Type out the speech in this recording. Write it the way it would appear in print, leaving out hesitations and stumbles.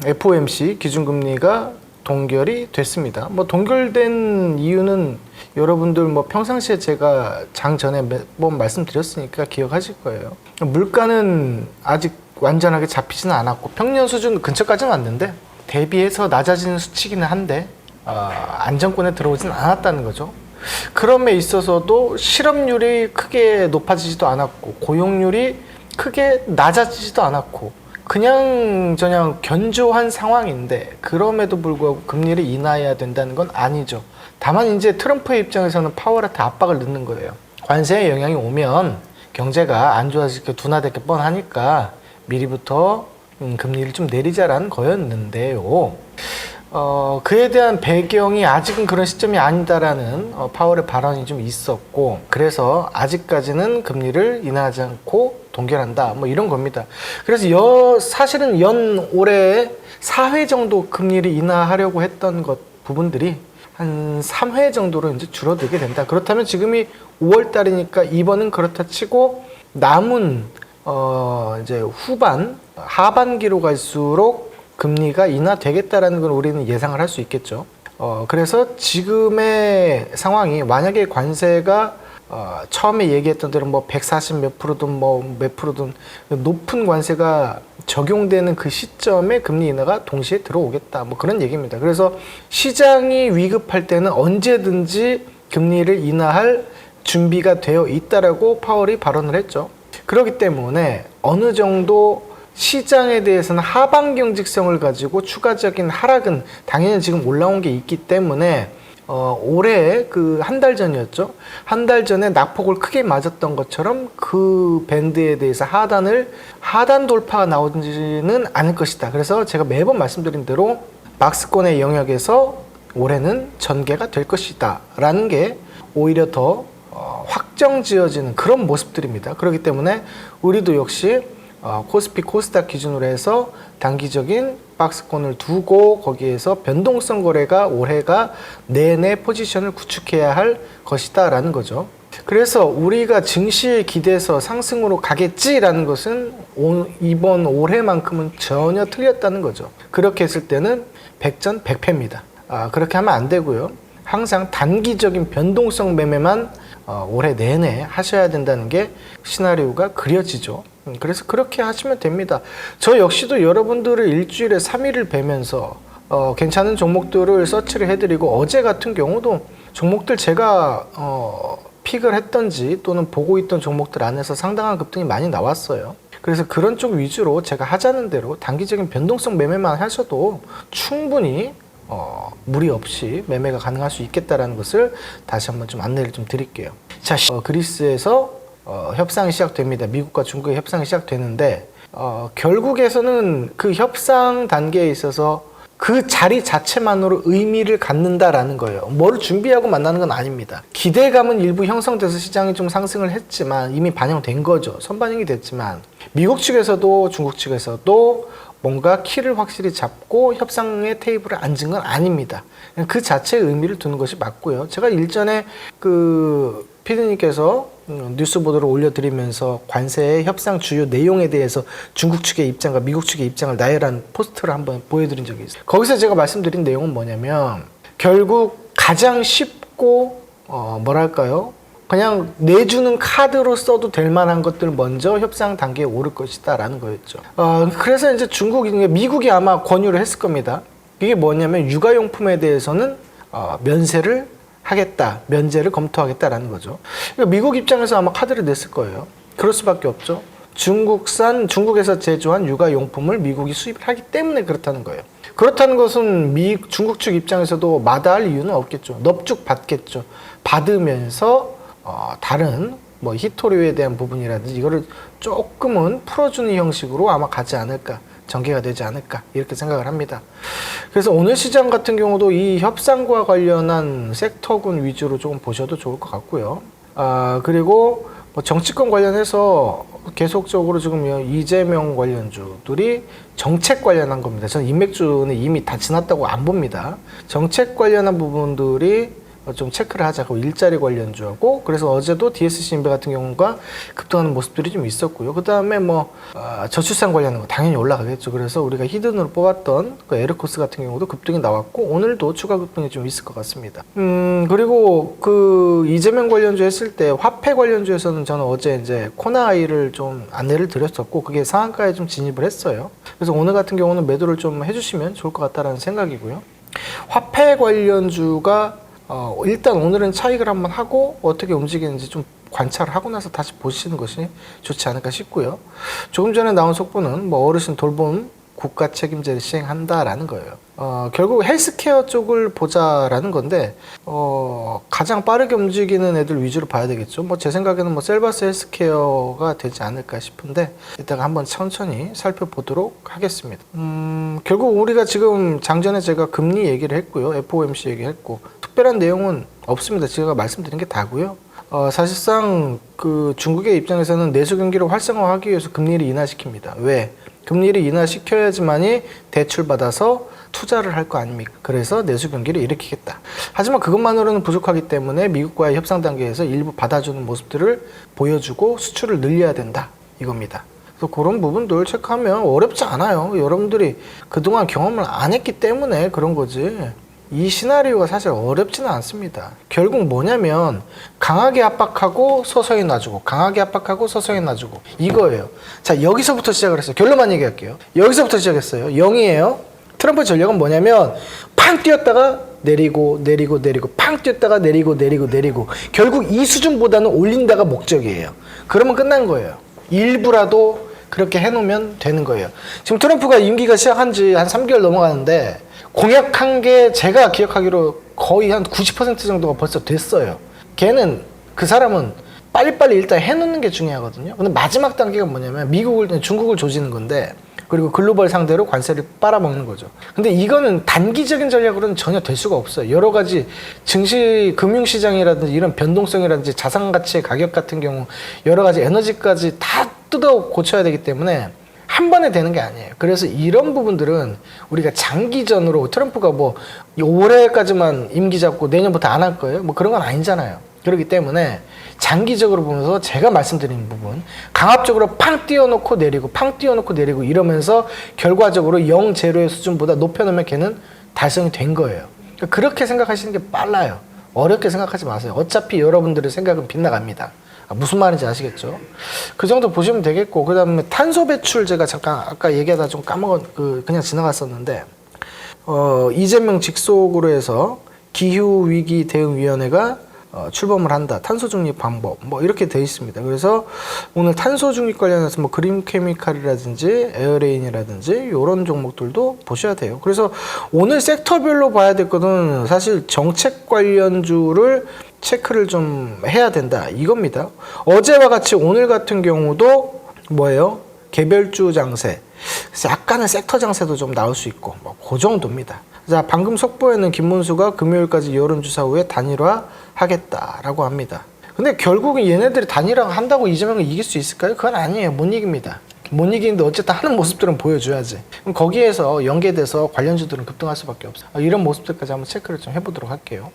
FOMC 기준금리가 동결이 됐습니다. 뭐 동결된 이유는 여러분들 뭐 평상시에 제가 장 전에 몇 번 말씀드렸으니까 기억하실 거예요. 물가는 아직 완전하게 잡히지는 않았고 평년 수준 근처까지는 왔는데 대비해서 낮아지는 수치기는 한데 안정권에 들어오지는 않았다는 거죠. 그럼에 있어서도 실업률이 크게 높아지지도 않았고 고용률이 크게 낮아지지도 않았고 그냥 견조한 상황인데 그럼에도 불구하고 금리를 인하해야 된다는 건 아니죠. 다만 이제 트럼프의 입장에서는 파월한테 압박을 넣는 거예요. 관세의 영향이 오면 경제가 안 좋아질 게 둔화될 게 뻔하니까 미리부터 금리를 좀 내리자라는 거였는데요. 그에 대한 배경이 아직은 그런 시점이 아니다라는 파월의 발언이 좀 있었고 그래서 아직까지는 금리를 인하하지 않고 동결한다 뭐 이런 겁니다. 그래서 사실은 올해 4회 정도 금리를 인하하려고 했던 부분들이 한 3회 정도로 이제 줄어들게 된다. 그렇다면 지금이 5월 달이니까 이번은 그렇다 치고 남은 이제 하반기로 갈수록 금리가 인하되겠다라는 걸 우리는 예상을 할 수 있겠죠. 그래서 지금의 상황이 만약에 관세가 처음에 얘기했던 대로 뭐 140 몇 프로든 뭐 몇 프로든 높은 관세가 적용되는 그 시점에 금리 인하가 동시에 들어오겠다. 뭐 그런 얘기입니다. 그래서 시장이 위급할 때는 언제든지 금리를 인하할 준비가 되어 있다라고 파월이 발언을 했죠. 그렇기 때문에 어느 정도 시장에 대해서는 하방 경직성을 가지고 추가적인 하락은 당연히 지금 올라온 게 있기 때문에 올해 그 한 달 전이었죠. 한 달 전에 낙폭을 크게 맞았던 것처럼 그 밴드에 대해서 하단 돌파가 나오지는 않을 것이다. 그래서 제가 매번 말씀드린 대로 박스권의 영역에서 올해는 전개가 될 것이다 라는 게 오히려 더 확정 지어지는 그런 모습들입니다. 그렇기 때문에 우리도 역시 코스피 코스닥 기준으로 해서 단기적인 박스권을 두고 거기에서 변동성 거래가 올해가 내내 포지션을 구축해야 할 것이다 라는 거죠. 그래서 우리가 증시에 기대서 상승으로 가겠지라는 것은 이번 올해만큼은 전혀 틀렸다는 거죠. 그렇게 했을 때는 백전 백패입니다. 그렇게 하면 안 되고요. 항상 단기적인 변동성 매매만 올해 내내 하셔야 된다는 게 시나리오가 그려지죠. 그래서 그렇게 하시면 됩니다. 저 역시도 여러분들을 일주일에 3일을 뵈면서 괜찮은 종목들을 서치를 해드리고 어제 같은 경우도 종목들 제가 픽을 했던지 또는 보고 있던 종목들 안에서 상당한 급등이 많이 나왔어요. 그래서 그런 쪽 위주로 제가 하자는 대로 단기적인 변동성 매매만 하셔도 충분히 무리 없이 매매가 가능할 수 있겠다라는 것을 다시 한번 좀 안내를 좀 드릴게요. 자, 그리스에서 협상이 시작됩니다. 미국과 중국의 협상이 시작되는데 결국에서는 그 협상 단계에 있어서 그 자리 자체만으로 의미를 갖는다라는 거예요. 뭘 준비하고 만나는 건 아닙니다. 기대감은 일부 형성돼서 시장이 좀 상승을 했지만 이미 반영된 거죠. 선반영이 됐지만 미국 측에서도 중국 측에서도 뭔가 키를 확실히 잡고 협상의 테이블에 앉은 건 아닙니다. 그 자체의 의미를 두는 것이 맞고요. 제가 일전에 그 피디님께서 뉴스 보도를 올려드리면서 관세의 협상 주요 내용에 대해서 중국 측의 입장과 미국 측의 입장을 나열한 포스터를 한번 보여드린 적이 있어요. 거기서 제가 말씀드린 내용은 뭐냐면 결국 가장 쉽고 그냥 내주는 카드로 써도 될 만한 것들 먼저 협상 단계에 오를 것이다 라는 거였죠. 그래서 이제 미국이 아마 권유를 했을 겁니다. 이게 뭐냐면 육아용품에 대해서는 면세를 검토하겠다라는 거죠. 그러니까 미국 입장에서 아마 카드를 냈을 거예요. 그럴 수밖에 없죠. 중국에서 제조한 육아용품을 미국이 수입을 하기 때문에 그렇다는 거예요. 그렇다는 것은 중국 측 입장에서도 마다할 이유는 없겠죠. 넙죽 받겠죠. 받으면서 다른 뭐 히토류에 대한 부분이라든지 이거를 조금은 풀어주는 형식으로 아마 가지 않을까, 전개가 되지 않을까 이렇게 생각을 합니다. 그래서 오늘 시장 같은 경우도 이 협상과 관련한 섹터군 위주로 조금 보셔도 좋을 것 같고요. 그리고 뭐 정치권 관련해서 계속적으로 지금 이재명 관련주들이 정책 관련한 겁니다. 저는 인맥주는 이미 다 지났다고 안 봅니다. 정책 관련한 부분들이 좀 체크를 하자고 일자리 관련주하고 그래서 어제도 DSC-인베 같은 경우가 급등하는 모습들이 좀 있었고요. 그 다음에 저출산 관련한 거 당연히 올라가겠죠. 그래서 우리가 히든으로 뽑았던 그 에르코스 같은 경우도 급등이 나왔고 오늘도 추가 급등이 좀 있을 것 같습니다. 그리고 그 이재명 관련주 했을 때 화폐 관련주에서는 저는 어제 이제 코나아이를 좀 안내를 드렸었고 그게 상한가에 좀 진입을 했어요. 그래서 오늘 같은 경우는 매도를 좀 해주시면 좋을 것 같다라는 생각이고요. 화폐 관련주가 일단 오늘은 차익을 한번 하고 어떻게 움직이는지 좀 관찰을 하고 나서 다시 보시는 것이 좋지 않을까 싶고요. 조금 전에 나온 속보는 어르신 돌봄 국가 책임제를 시행한다라는 거예요. 결국 헬스케어 쪽을 보자라는 건데 가장 빠르게 움직이는 애들 위주로 봐야 되겠죠. 제 생각에는 셀바스 헬스케어가 되지 않을까 싶은데 이따가 한번 천천히 살펴보도록 하겠습니다. 결국 우리가 지금 장전에 제가 금리 얘기를 했고요. FOMC 얘기했고 특별한 내용은 없습니다. 제가 말씀드린 게 다고요. 사실상 그 중국의 입장에서는 내수 경기를 활성화하기 위해서 금리를 인하시킵니다. 왜? 금리를 인하시켜야지만이 대출받아서 투자를 할 거 아닙니까? 그래서 내수 경기를 일으키겠다. 하지만 그것만으로는 부족하기 때문에 미국과의 협상 단계에서 일부 받아주는 모습들을 보여주고 수출을 늘려야 된다. 이겁니다. 그래서 그런 부분들 체크하면 어렵지 않아요. 여러분들이 그동안 경험을 안 했기 때문에 그런 거지. 이 시나리오가 사실 어렵지는 않습니다. 결국 뭐냐면 강하게 압박하고 서서히 놔주고 강하게 압박하고 서서히 놔주고 이거예요. 자, 여기서부터 시작을 했어요. 결론만 얘기할게요. 여기서부터 시작했어요. 0이에요. 트럼프 전략은 뭐냐면 팡 뛰었다가 내리고 팡 뛰었다가 내리고 결국 이 수준보다는 올린다가 목적이에요. 그러면 끝난 거예요. 일부라도 그렇게 해놓으면 되는 거예요. 지금 트럼프가 임기가 시작한 지 한 3개월 넘어가는데 공약한 게 제가 기억하기로 거의 한 90% 정도가 벌써 됐어요. 그 사람은 빨리빨리 일단 해놓는 게 중요하거든요. 근데 마지막 단계가 뭐냐면 중국을 조지는 건데 그리고 글로벌 상대로 관세를 빨아먹는 거죠. 근데 이거는 단기적인 전략으로는 전혀 될 수가 없어요. 여러 가지 금융시장이라든지 이런 변동성이라든지 자산가치의 가격 같은 경우 여러 가지 에너지까지 다 뜯어 고쳐야 되기 때문에 한 번에 되는 게 아니에요. 그래서 이런 부분들은 우리가 장기전으로 트럼프가 올해까지만 임기 잡고 내년부터 안 할 거예요. 그런 건 아니잖아요. 그렇기 때문에 장기적으로 보면서 제가 말씀드린 부분 강압적으로 팡 띄워놓고 내리고 이러면서 결과적으로 0, 0의 수준보다 높여놓으면 걔는 달성이 된 거예요. 그렇게 생각하시는 게 빨라요. 어렵게 생각하지 마세요. 어차피 여러분들의 생각은 빗나갑니다. 무슨 말인지 아시겠죠? 그 정도 보시면 되겠고 그 다음에 탄소 배출 제가 잠깐 아까 얘기하다 좀 그냥 지나갔었는데 이재명 직속으로 해서 기후위기 대응위원회가 출범을 한다. 탄소 중립 방법 이렇게 돼 있습니다. 그래서 오늘 탄소 중립 관련해서 그린 케미칼이라든지 에어레인이라든지 이런 종목들도 보셔야 돼요. 그래서 오늘 섹터별로 봐야 될 거는 사실 정책 관련주를 체크를 좀 해야 된다 이겁니다. 어제와 같이 오늘 같은 경우도 개별주 장세, 약간의 섹터 장세도 좀 나올 수 있고 그 정도입니다. 자, 방금 속보에는 김문수가 금요일까지 여론조사 후에 단일화 하겠다라고 합니다. 근데 결국은 얘네들이 단일화 한다고 이재명을 이길 수 있을까요? 그건 아니에요. 못 이깁니다. 못 이기는데 어쨌든 하는 모습들은 보여줘야지. 그럼 거기에서 연계돼서 관련주들은 급등할 수밖에 없어요. 이런 모습들까지 한번 체크를 좀 해보도록 할게요.